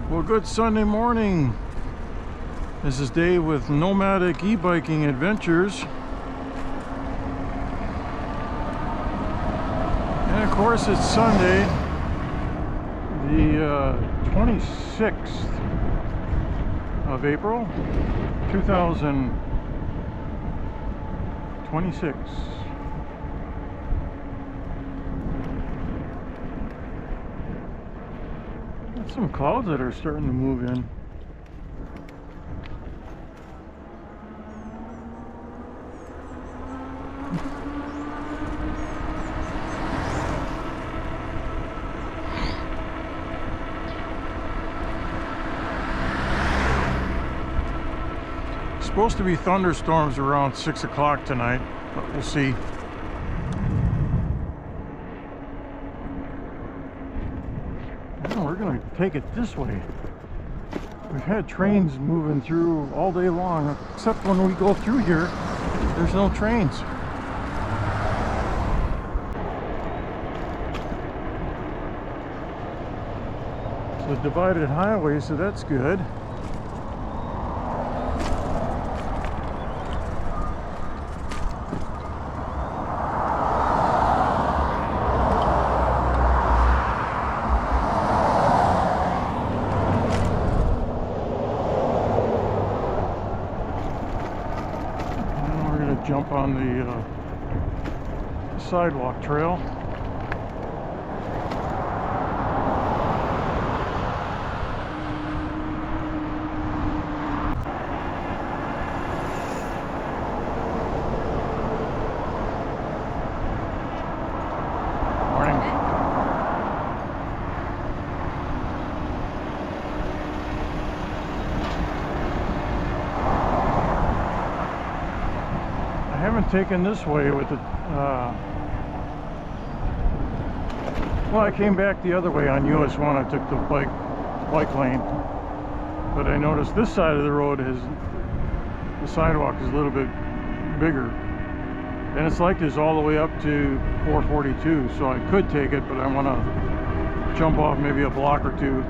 Well, good Sunday morning. This is Dave with Nomadic E-Biking Adventures. And of course it's Sunday, the 26th of April, 2026. Some clouds that are starting to move in. Supposed to be thunderstorms around 6 o'clock tonight, but we'll see. We're going to take it this way. We've had trains moving through all day long, except when we go through here, there's no trains. It's a divided highway, so that's good. Jump on the sidewalk trail. Morning. I haven't taken this way with it. Well, I came back the other way on US 1. I took the bike lane, but I noticed this side of the road has the sidewalk is a little bit bigger, and it's like this all the way up to 442. So I could take it, but I want to jump off maybe a block or two.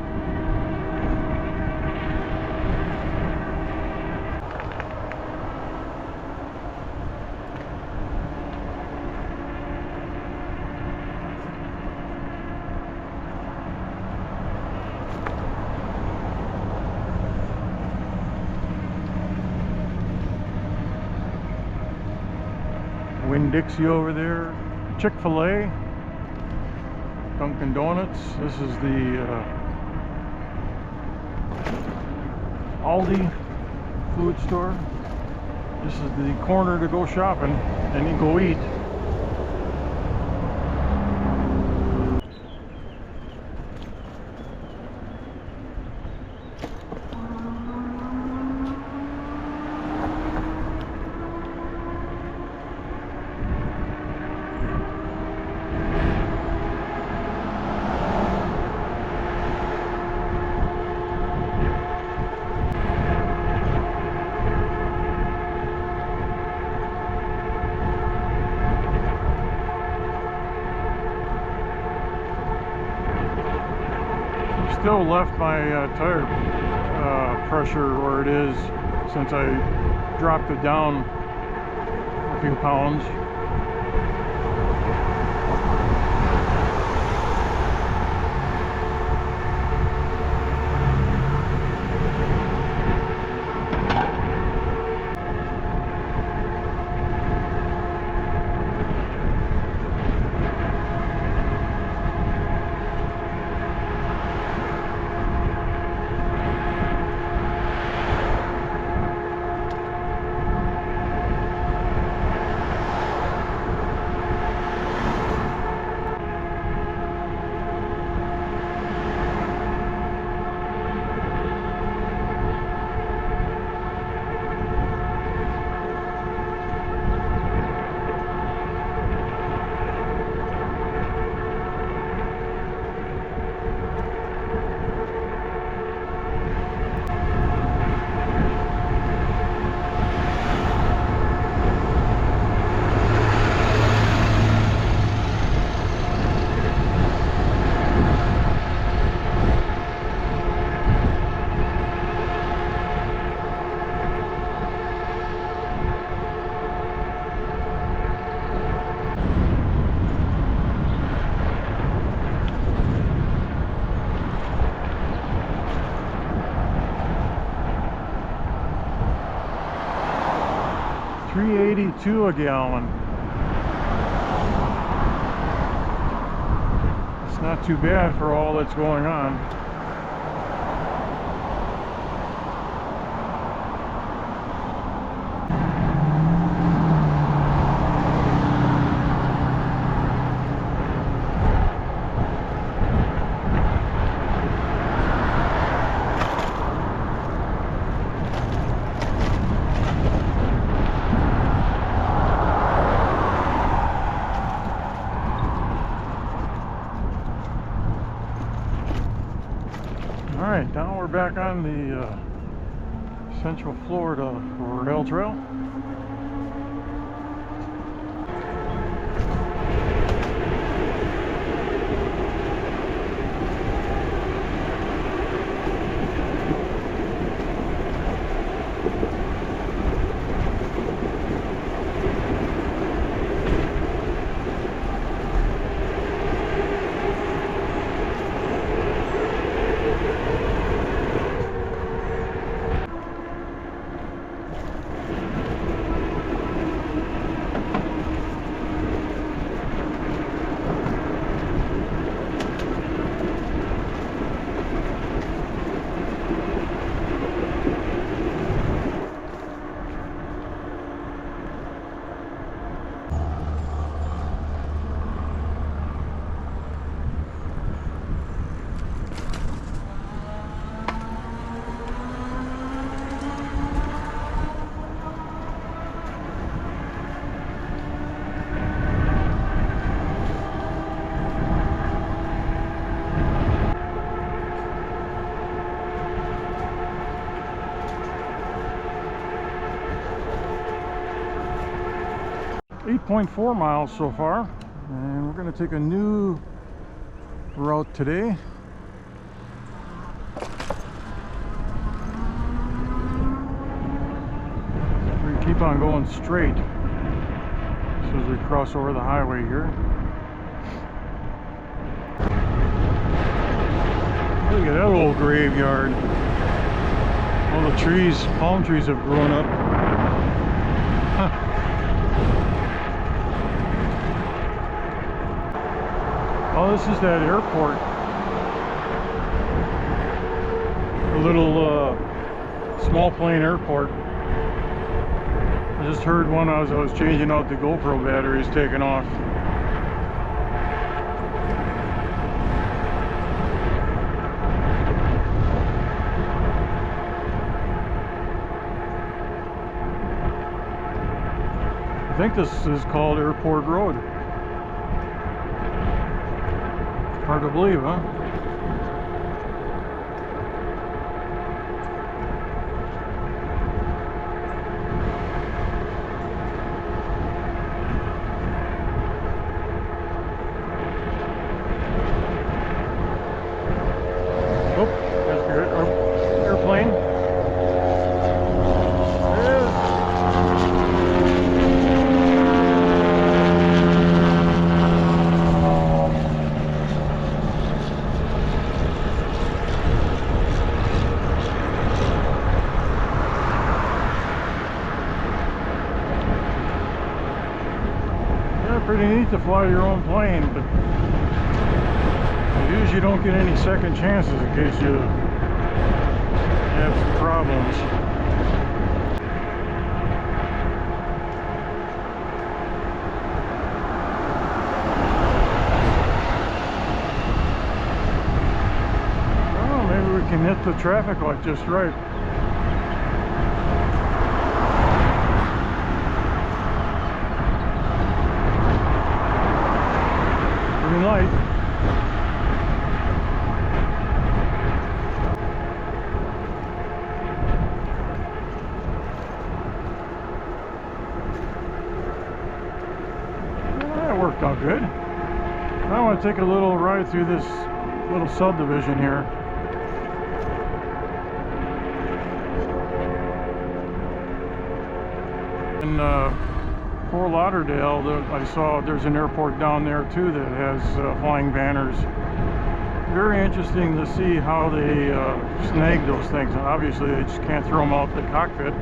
Winn-Dixie over there, Chick-fil-A, Dunkin' Donuts. This is the Aldi food store. This is the corner to go shopping and you go eat. Still left my tire pressure where it is since I dropped it down a few pounds. $3.82 a gallon. It's not too bad for all that's going on. Alright, now we're back on the Central Florida rail trail. .4 miles so far, and we're going to take a new route today. We're going to keep on going straight as soon as we cross over the highway here. Look at that old graveyard. All the trees, palm trees have grown up. Huh. Oh, this is that airport. A little small plane airport. I just heard one as I was changing out the GoPro batteries taking off. I think this is called Airport Road. Hard to believe, huh? Oh, there's your airplane. There it is. Pretty neat to fly your own plane, but you usually don't get any second chances in case you have some problems. Well, maybe we can hit the traffic light just right. Light. That worked out good. Now I want to take a little ride through this little subdivision here. In Fort Lauderdale, I saw there's an airport down there too that has flying banners. Very interesting to see how they snag those things. Obviously, they just can't throw them out the cockpit.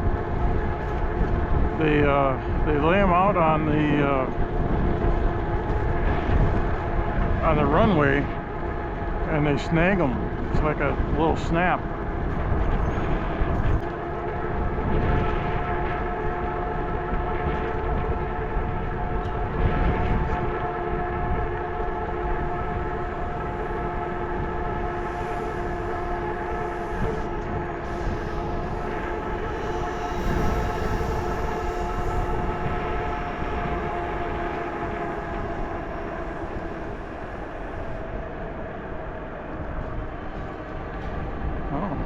They They lay them out on the runway, and they snag them. It's like a little snap.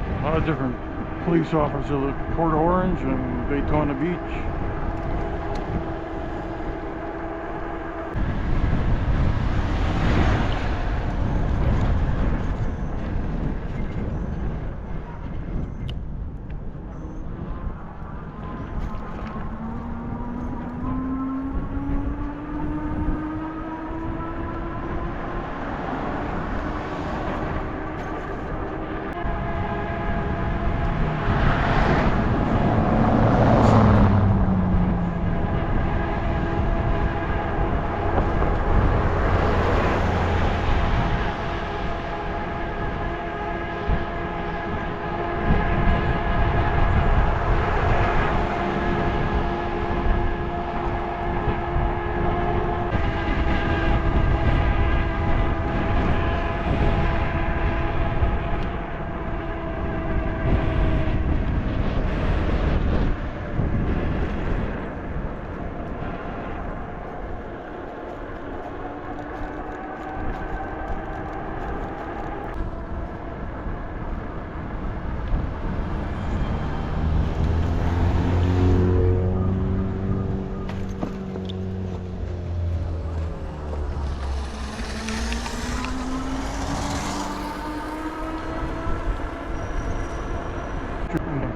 A lot of different police officers at Port Orange and Daytona Beach.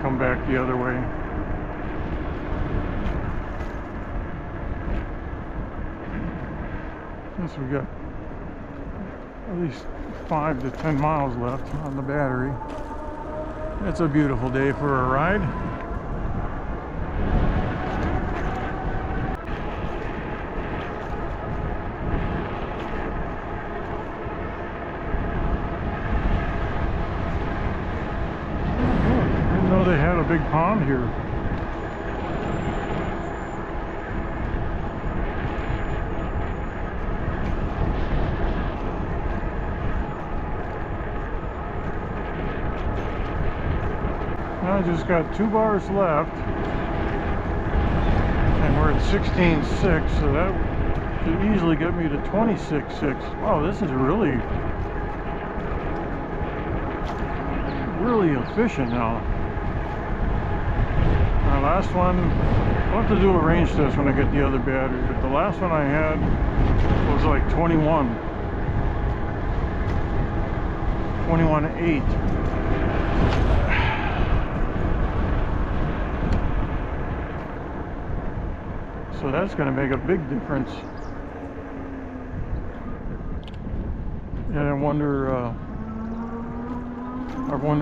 Come back the other way. Since we got at least 5 to 10 miles left on the battery. It's a beautiful day for a ride. They had a big pond here. I just got 2 bars left, and we're at 16.6, so that should easily get me to 26.6. Wow, this is really efficient now. Last one, I'll have to do a range test when I get the other battery, but the last one I had was like 21.8. So that's going to make a big difference. And I wonder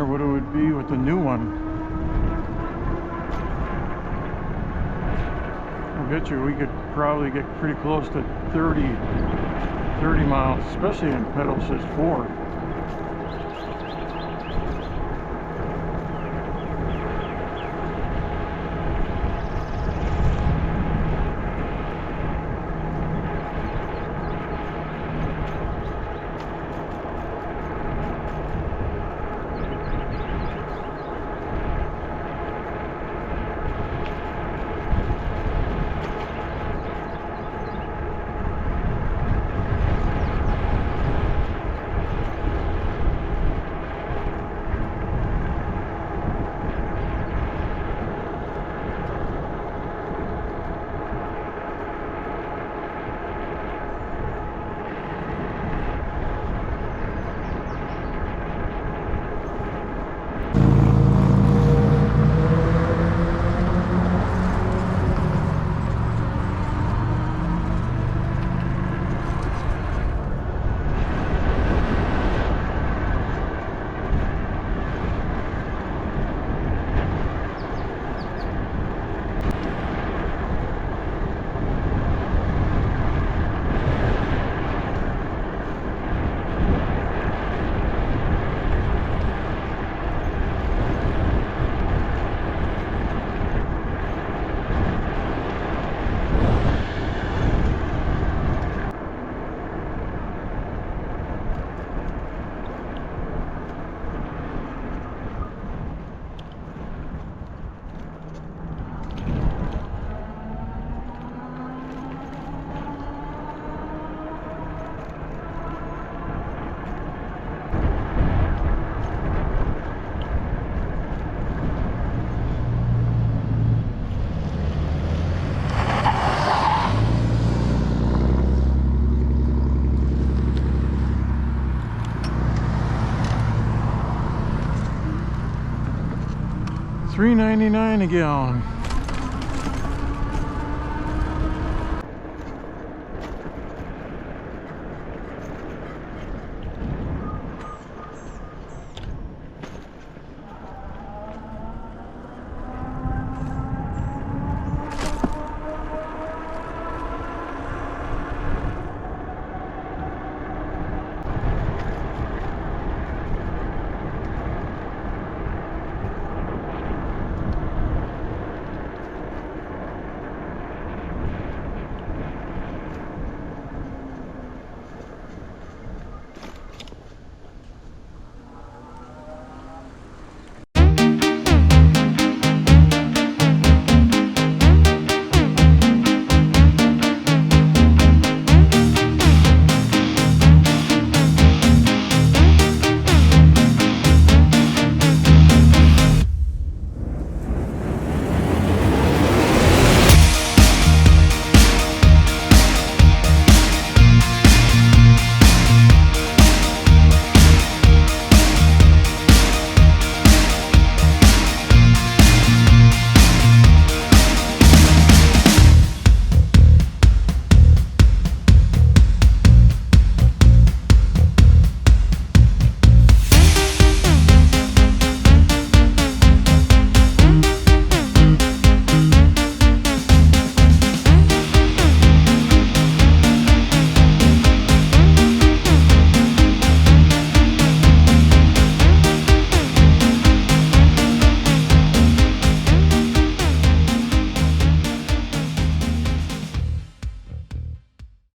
what it would be with the new one. I bet you we could probably get pretty close to 30 miles, especially in pedal assist 4. $3.99 a gallon.